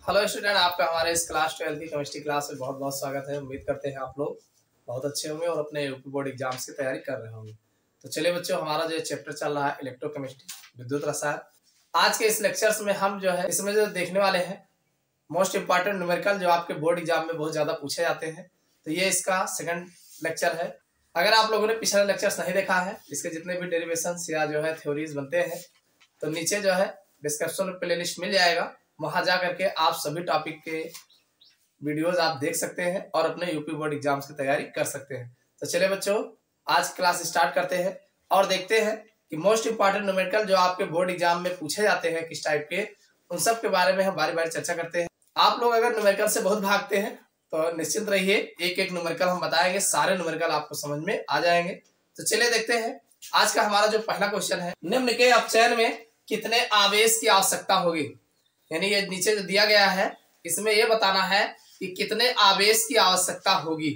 Hello student, आपका हमारे इस क्लास 12 की केमिस्ट्री क्लास में बहुत बहुत स्वागत है। उम्मीद करते हैं आप लोग बहुत अच्छे होंगे और अपने यूपी बोर्ड एग्जाम्स की तैयारी कर रहे होंगे। तो चलिए बच्चों, हमारा जो चैप्टर चल रहा है इलेक्ट्रोकेमिस्ट्री, विद्युत रसायन। आज के इस लेक्चर्स में हम जो है इसमें जो देखने वाले हैं मोस्ट इंपॉर्टेंट न्यूमेरिकल जो आपके बोर्ड एग्जाम में बहुत ज्यादा पूछे जाते हैं। तो ये इसका सेकंड लेक्चर है। अगर आप लोगों ने पिछला लेक्चर्स नहीं देखा है, इसके जितने भी डेरिवेशन या जो है थ्योरीज बनते हैं, तो नीचे जो है डिस्क्रिप्शन में प्ले लिस्ट मिल जाएगा, वहां जा करके आप सभी टॉपिक के वीडियोस आप देख सकते हैं और अपने यूपी बोर्ड एग्जाम्स की तैयारी कर सकते हैं। तो चलिए बच्चों, आज क्लास स्टार्ट करते हैं और देखते हैं कि मोस्ट इंपॉर्टेंट न्यूमेरिकल जो आपके बोर्ड एग्जाम में पूछे जाते हैं किस टाइप के, उन सब के बारे में हम बारी बारी चर्चा करते हैं। आप लोग अगर न्यूमेरिकल से बहुत भागते हैं तो निश्चिंत रहिए, एक एक न्यूमेरिकल हम बताएंगे, सारे न्यूमेरिकल आपको समझ में आ जाएंगे। तो चलिए देखते हैं आज का हमारा जो पहला क्वेश्चन है, निम्न के अपचयन में कितने आवेश की आवश्यकता होगी। यानी ये नीचे जो दिया गया है इसमें ये बताना है कि कितने आवेश की आवश्यकता होगी।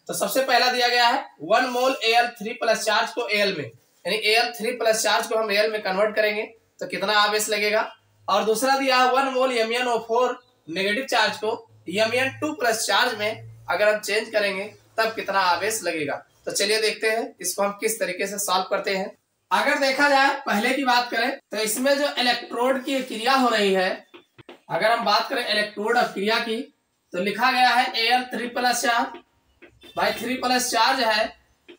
तो सबसे पहला दिया गया है 1 मोल Al3 प्लस चार्ज को Al में, यानी Al3 प्लस चार्ज को हम Al में कन्वर्ट करेंगे तो कितना आवेश लगेगा। और दूसरा दिया है 1 मोल MnO4 नेगेटिव चार्ज को Mn2 प्लस चार्ज में अगर हम चेंज करेंगे तब कितना आवेश लगेगा। तो चलिए देखते हैं इसको हम किस तरीके से सॉल्व करते हैं। अगर देखा जाए पहले की बात करें तो इसमें जो इलेक्ट्रोड की क्रिया हो रही है, अगर हम बात करें इलेक्ट्रोड क्रिया की, तो लिखा गया है Al3 प्लस चार्ज भाई 3 प्लस चार्ज है।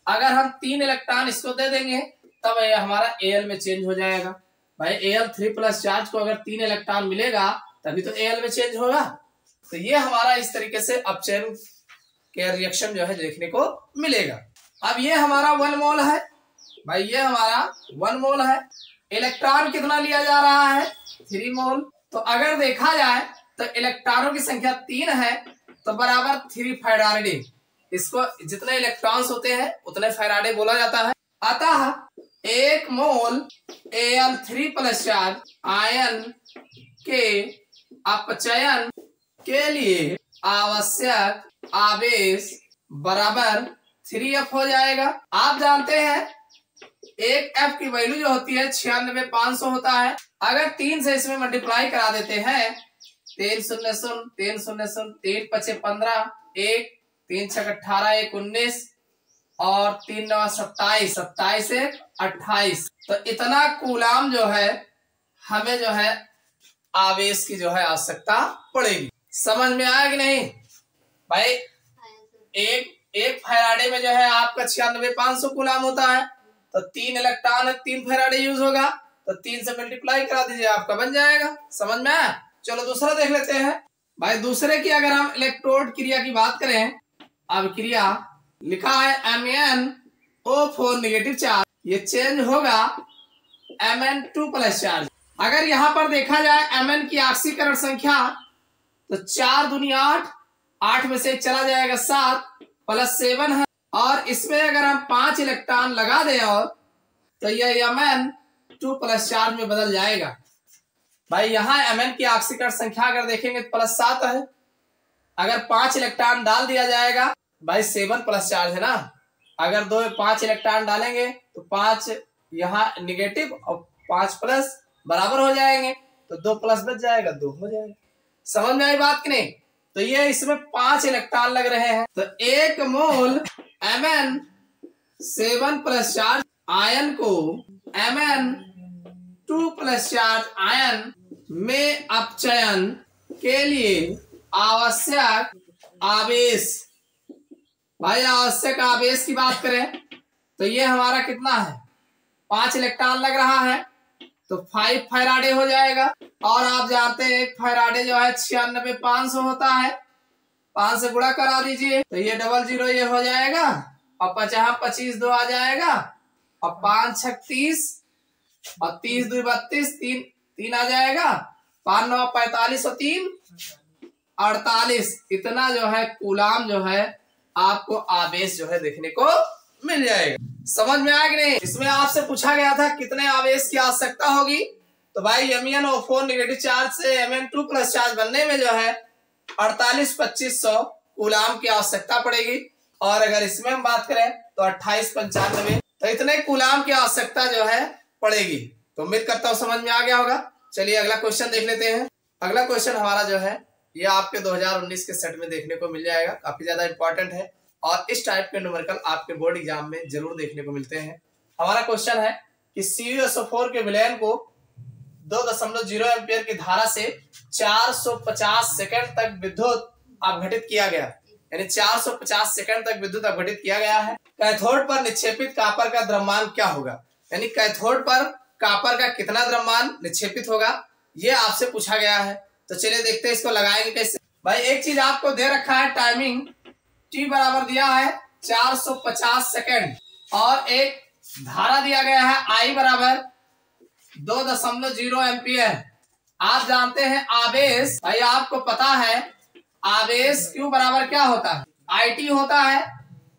अगर हम 3 इलेक्ट्रॉन इसको दे देंगे तब यह हमारा Al में चेंज हो जाएगा। भाई Al3 प्लस चार्ज को अगर 3 इलेक्ट्रॉन मिलेगा तभी तो Al में चेंज होगा। तो ये हमारा इस तरीके से अपचयन के रिएक्शन जो है देखने को मिलेगा। अब ये हमारा 1 मोल है, भाई ये हमारा 1 मोल है। इलेक्ट्रॉन कितना लिया जा रहा है 3 मोल। तो अगर देखा जाए तो इलेक्ट्रॉनों की संख्या 3 है तो बराबर 3 फैराडे। इसको जितने इलेक्ट्रॉन्स होते हैं उतने फैराडे बोला जाता है। अतः 1 मोल Al3 प्लस चार्ज आयन के अपचयन के लिए आवश्यक आवेश बराबर 3F हो जाएगा। आप जानते हैं एक F की वैल्यू जो होती है 96,500 होता है। अगर 3 से इसमें मल्टीप्लाई करा देते हैं 3 0 0 3 0 0 3 5 15 1 3 6 18 1 19 और 3 9 27 27 से 28, तो इतना कूलाम जो है हमें जो है आवेश की जो है आवश्यकता पड़ेगी। समझ में आया कि नहीं भाई? एक फैराडे में जो है आपका 96,500 कूलाम होता है, तो 3 इलेक्ट्रॉन है 3 फैराडे यूज होगा, तो 3 से मल्टीप्लाई करा दीजिए आपका बन जाएगा। समझ में आया? चलो दूसरा देख लेते हैं। भाई दूसरे की अगर हम इलेक्ट्रोड क्रिया की बात करें, अब क्रिया लिखा है MnO4 नेगेटिव चार्ज, ये चेंज होगा Mn2 प्लस चार्ज। अगर यहां पर देखा जाए Mn की ऑक्सीकरण संख्या तो 4 दूनी 8, 8 में से चला जाएगा 7 प्लस 7 है, और इसमें अगर हम 5 इलेक्ट्रॉन लगा दें और तो यह Mn2 प्लस चार्ज में बदल जाएगा। भाई यहाँ Mn की ऑक्सीकरण संख्या अगर देखेंगे तो प्लस 7 है, अगर 5 इलेक्ट्रॉन डाल दिया जाएगा, भाई 7 प्लस चार्ज है ना, अगर 5 इलेक्ट्रॉन डालेंगे तो 5 यहाँ निगेटिव और 5 प्लस बराबर हो जाएंगे, तो 2 प्लस बच जाएगा 2 हो जाएगा। समझ में आई बात कि नहीं? तो ये इसमें 5 इलेक्ट्रॉन लग रहे हैं, तो 1 मोल Mn7 प्लस चार्ज आयन को Mn2 प्लस चार्ज आयन में अपचयन के लिए आवश्यक आवेश, भाई आवश्यक आवेश की बात करें तो ये हमारा कितना है 5 इलेक्ट्रॉन लग रहा है तो 5 फैराडे हो जाएगा। और आप जानते हैं 1 फैराडे जो है 96,500 होता है, 5 से गुणा करा दीजिए तो ये 00 ये हो जाएगा, और 50 25 2 आ जाएगा, और 5 6 30 और 30 2 32 3 आ जाएगा, 5 9 45 और 3 48। इतना जो है कूलाम जो है आपको आवेश जो है देखने को मिल जाएगा। समझ में आया कि नहीं? इसमें आपसे पूछा गया था कितने आवेश की आवश्यकता होगी, तो भाई MnO4 नेगेटिव चार्ज से Mn2 प्लस चार्ज बनने में जो है 48-2500 कूलाम की आवश्यकता पड़ेगी, और अगर इसमें हम बात करें तो 28-95, तो इतने कूलाम की आवश्यकता जो है पड़ेगी। तो उम्मीद करता हूँ समझ में आ गया होगा। चलिए अगला क्वेश्चन देख लेते हैं। अगला क्वेश्चन हमारा जो है ये आपके 2019 के सेट में देखने को मिल जाएगा, काफी ज्यादा इंपॉर्टेंट है और इस टाइप के न्यूमेरिकल आपके बोर्ड एग्जाम में जरूर देखने को मिलते हैं। हमारा क्वेश्चन है कि CuSO4 के विलयन को 2.0 एम्पियर की धारा से 450 सेकंड तक विद्युत अपघटित किया गया, यानी 450 सेकंड तक विद्युत अपघटित किया गया है। कैथोड पर निक्षेपित कापर का द्रव्यमान क्या होगा, यानी कैथोड पर कापर का कितना द्रव्यमान निक्षेपित होगा, ये आपसे पूछा गया है। तो चलिए देखते हैं इसको लगाएंगे कैसे। भाई एक चीज आपको दे रखा है, टाइमिंग t बराबर दिया है 450 सेकंड और एक धारा दिया गया है I बराबर 2.0 एम्पियर। आप जानते हैं आवेश, भाई आपको पता है आवेश Q बराबर क्या होता है, IT होता है।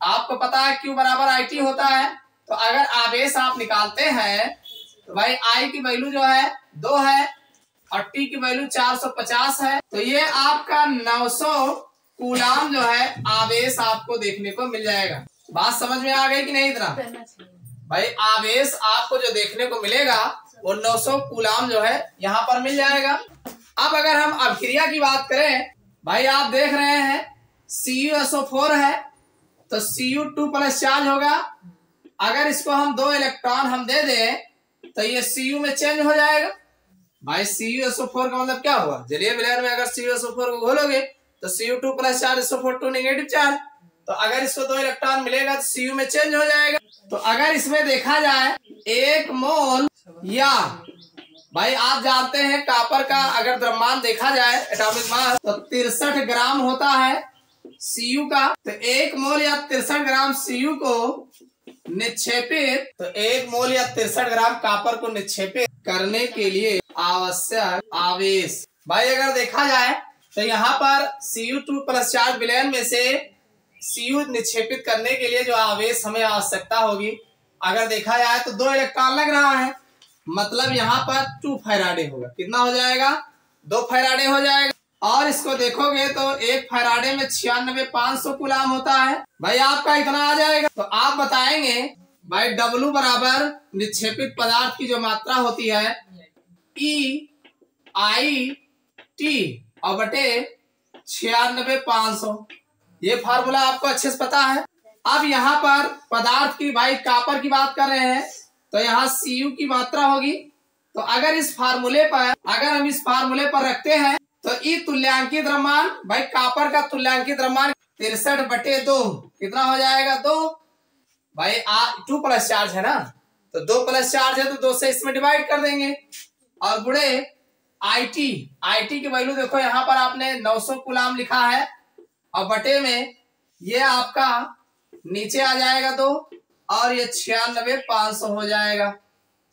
आपको पता है Q बराबर IT होता है। तो अगर आवेश आप निकालते हैं तो भाई I की वैल्यू जो है 2 है और T की वैल्यू 450 है। तो ये आपका 900 कूलाम जो है आवेश आपको देखने को मिल जाएगा। बात समझ में आ गई कि नहीं? इतना भाई आवेश आपको जो देखने को मिलेगा वो 900 कूलाम जो है यहाँ पर मिल जाएगा। अब अगर हम अभिक्रिया की बात करें, भाई आप देख रहे हैं CuSO4 है तो Cu2 प्लस चार्ज होगा। अगर इसको हम 2 इलेक्ट्रॉन हम दे दें तो ये Cu में चेंज हो जाएगा। भाई CuSO4 का मतलब क्या हुआ, जलीय विलयन में अगर CuSO4 को घोलोगे तो Cu2 plus charge SO4 negative charge, तो अगर इसको 2 इलेक्ट्रॉन मिलेगा तो Cu में चेंज हो जाएगा। तो अगर इसमें देखा जाए 1 मोल, या भाई आप जानते हैं कापर का अगर द्रव्यमान देखा जाए एटॉमिक मास तो 63 ग्राम होता है Cu का। तो 1 मोल या 63 ग्राम Cu को निक्षेपित, तो 1 मोल या 63 ग्राम कापर को निक्षेपित करने के लिए आवश्यक आवेश, भाई अगर देखा जाए तो यहाँ पर Cu2 प्लस चार्ज विलयन में से Cu निक्षेपित करने के लिए जो आवेश हमें आवश्यकता होगी, अगर देखा जाए तो 2 इलेक्ट्रॉन लग रहा है, मतलब यहाँ पर 2 फैराडे होगा। कितना हो जाएगा? 2 फैराडे हो जाएगा। और इसको देखोगे तो 1 फैराडे में 96,500 कूलाम होता है। भाई आपका इतना आ जाएगा। तो आप बताएंगे भाई W बराबर निक्षेपित पदार्थ की जो मात्रा होती है EIT और बटे 96,500, ये फार्मूला आपको अच्छे से पता है। अब यहाँ पर पदार्थ की, भाई कापर की बात कर रहे हैं तो यहाँ Cu की मात्रा होगी। तो अगर इस फार्मूले पर, अगर हम इस फार्मूले पर रखते हैं तो ई तुल्यांकित द्रव्यमान, भाई कापर का तुल्यांकित द्रव्यमान 63/2 कितना हो जाएगा? 2। भाई 2 प्लस चार्ज है ना, तो 2 प्लस चार्ज है तो 2 से इसमें डिवाइड कर देंगे और गुणे IT की वैल्यू देखो यहाँ पर आपने 900 कूलाम लिखा है और बटे में ये आपका नीचे आ जाएगा 2 और ये 96,500 हो जाएगा।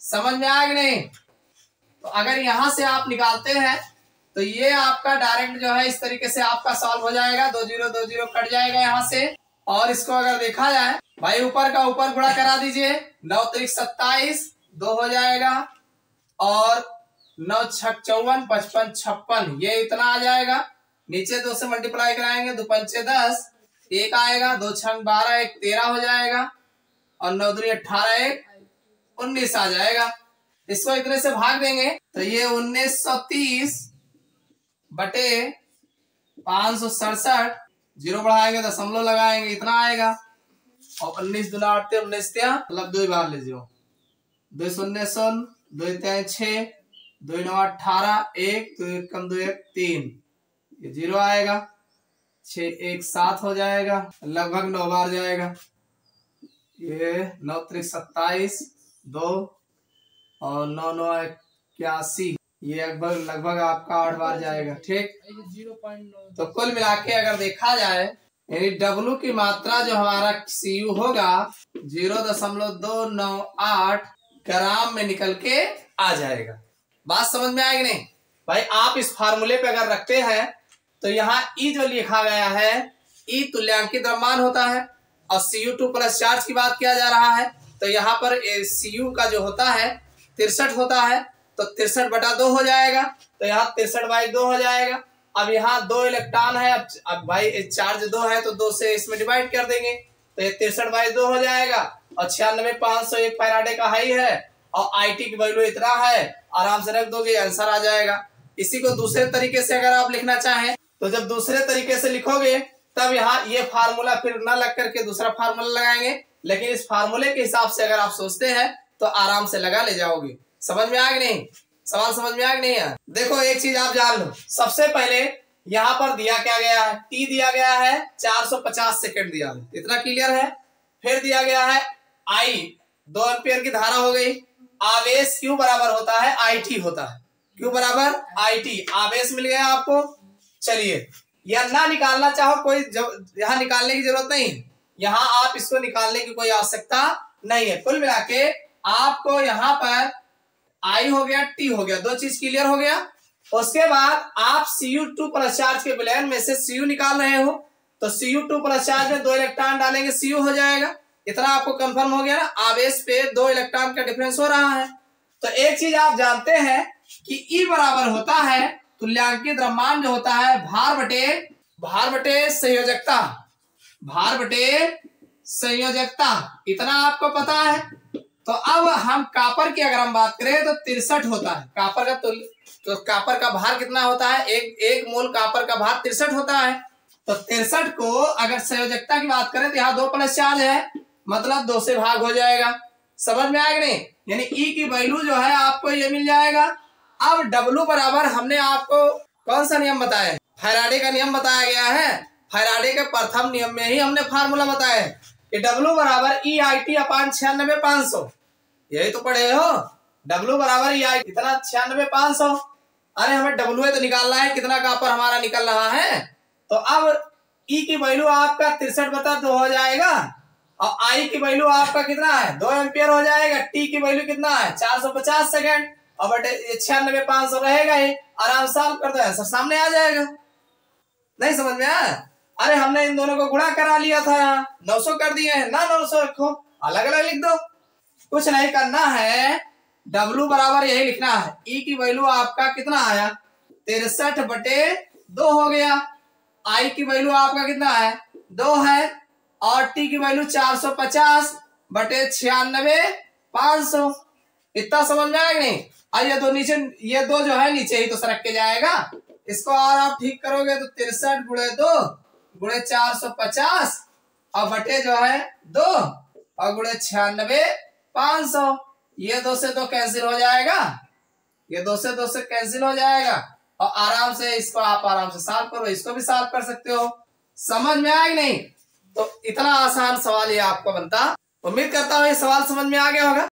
समझ में आया कि नहीं? तो अगर यहां से आप निकालते हैं तो ये आपका डायरेक्ट जो है इस तरीके से आपका सॉल्व हो जाएगा। 2 0 2 0 कट जाएगा यहाँ से। और इसको अगर देखा जाए, भाई ऊपर का ऊपर गुणा करा दीजिए, 9 3 27 2 हो जाएगा और 9 6 54 55 56, ये इतना आ जाएगा। नीचे 2 से मल्टीप्लाई कराएंगे, 2 5 10 1 आएगा, 2 6 12 1 13 हो जाएगा और 9 2 18 1 19 आ जाएगा। इसको इतने से भाग देंगे तो ये 1930 बटे 567, 0 बढ़ाएंगे दशमलव लगाएंगे, इतना आएगा और 19 दूना 8 19 मतलब 2 बार ले जाओ, 2 0 0 2 3 6 2 9 18 1 2 1 कम 2 1 3, ये 0 आएगा, 6 1 7 हो जाएगा, लगभग 9 बार जाएगा। ये 9 3 27 2 और 9 9 81, ये लगभग आपका 8 बार जाएगा। ठीक, तो कुल मिला के अगर देखा जाए यानी W की मात्रा जो हमारा Cu होगा 0.298 ग्राम में निकल के आ जाएगा। बात समझ में आएगी नहीं? भाई आप इस फार्मूले पे अगर रखते हैं तो यहाँ E जो लिखा गया है E तुल्यांकित द्रव्यमान होता है और Cu2 प्लस चार्ज की बात किया जा रहा है तो यहाँ पर Cu का जो होता है 63 होता है तो 63/2 हो जाएगा, तो यहाँ 63/2 हो जाएगा। अब यहाँ 2 इलेक्ट्रॉन है, अब भाई चार्ज 2 है तो 2 से इसमें डिवाइड कर देंगे तो ये 63/2 हो जाएगा और 96,500 1 फैराडे का हाई है और IT की वैल्यू इतना है, आराम से रख दोगे आंसर आ जाएगा। इसी को दूसरे तरीके से अगर आप लिखना चाहें तो जब दूसरे तरीके से लिखोगे तब यहाँ ये फार्मूला फिर ना लग करके दूसरा फार्मूला लगाएंगे, लेकिन इस फार्मूले के हिसाब से अगर आप सोचते हैं तो आराम से लगा ले जाओगे। समझ में आ गया नहीं? सवाल समझ में आ गया नहीं यार? देखो एक चीज आप जान लो, सबसे पहले यहाँ पर दिया क्या गया है, टी दिया गया है 450 सेकेंड दिया है, इतना क्लियर है। फिर दिया गया है आई 2 एम्पियर की धारा हो गई, आवेश क्यू बराबर होता है आई होता है, क्यू बराबर आई, आवेश मिल गया आपको। चलिए या ना निकालना चाहो कोई यहाँ निकालने की जरूरत नहीं, यहाँ आप इसको निकालने की कोई आवश्यकता नहीं है। कुल मिला के आपको यहाँ पर आई हो गया, टी हो गया, 2 चीज क्लियर हो गया। उसके बाद आप Cu2 प्लस चार्ज के विलयन में से Cu निकाल रहे हो, तो Cu2 प्लस चार्ज में 2 इलेक्ट्रॉन डालेंगे, Cu हो जाएगा। इतना आपको कंफर्म हो गया ना, आवेश पे 2 इलेक्ट्रॉन का डिफरेंस हो रहा है। तो एक चीज आप जानते हैं कि E बराबर होता है तुल्यांकीय द्रव्यमान जो होता है भार बटे संयोजकता, भार बटे संयोजकता, इतना आपको पता है। तो अब हम कापर की अगर हम बात करें तो 63 होता है कापर का, तो कापर का भार कितना होता है, एक मोल कापर का भार 63 होता है। तो 63 को अगर संयोजकता की बात करें तो यहाँ 2 प्लस चार्ज है, मतलब 2 से भाग हो जाएगा। समझ में आएगा नहीं? यानी E की वैल्यू जो है आपको ये मिल जाएगा। अब W बराबर हमने आपको कौन सा नियम बताया, फैराडे का नियम बताया गया है। फैराडे के प्रथम नियम में ही हमने फार्मूला बताया है कि W बराबर EIT अपान 96,500, यही तो पढ़े हो। W बराबर EIT कितना 96,500। अरे हमें W तो निकालना है, कितना कापर हमारा निकल रहा है। तो अब E की वैल्यू आपका 63/2 हो जाएगा, और I की वैल्यू आपका कितना है 2 एम्पियर हो जाएगा। T की वैल्यू कितना है 450 सेकेंड, और बटे 96,500 रहेगा ही। आराम सॉल्व कर दो, आंसर सामने आ जाएगा। नहीं समझ में आया? अरे हमने इन दोनों को गुणा करा लिया था, यहाँ 900 कर दिए हैं ना, 900 रखो, अलग अलग लिख दो, कुछ नहीं करना है। W बराबर यही लिखना है, E की वैल्यू आपका कितना आया 63/2 हो गया, I की वैल्यू आपका कितना है 2 है, और T की वैल्यू 450/96,500। इतना समझ में आएगा नहीं? और ये दो नीचे, ये 2 जो है नीचे ही तो सरक के जाएगा, इसको और आप ठीक करोगे तो 63 × 2 × 450 और बटे जो है 2 और × 96,500। ये 2 से 2 कैंसिल हो जाएगा, ये 2 से 2 से कैंसिल हो जाएगा, और आराम से इसको आप आराम से सॉल्व करो, इसको भी सॉल्व कर सकते हो। समझ में आएगा नहीं? तो इतना आसान सवाल ये आपको बनता। उम्मीद करता हूँ ये सवाल समझ में आ गया होगा।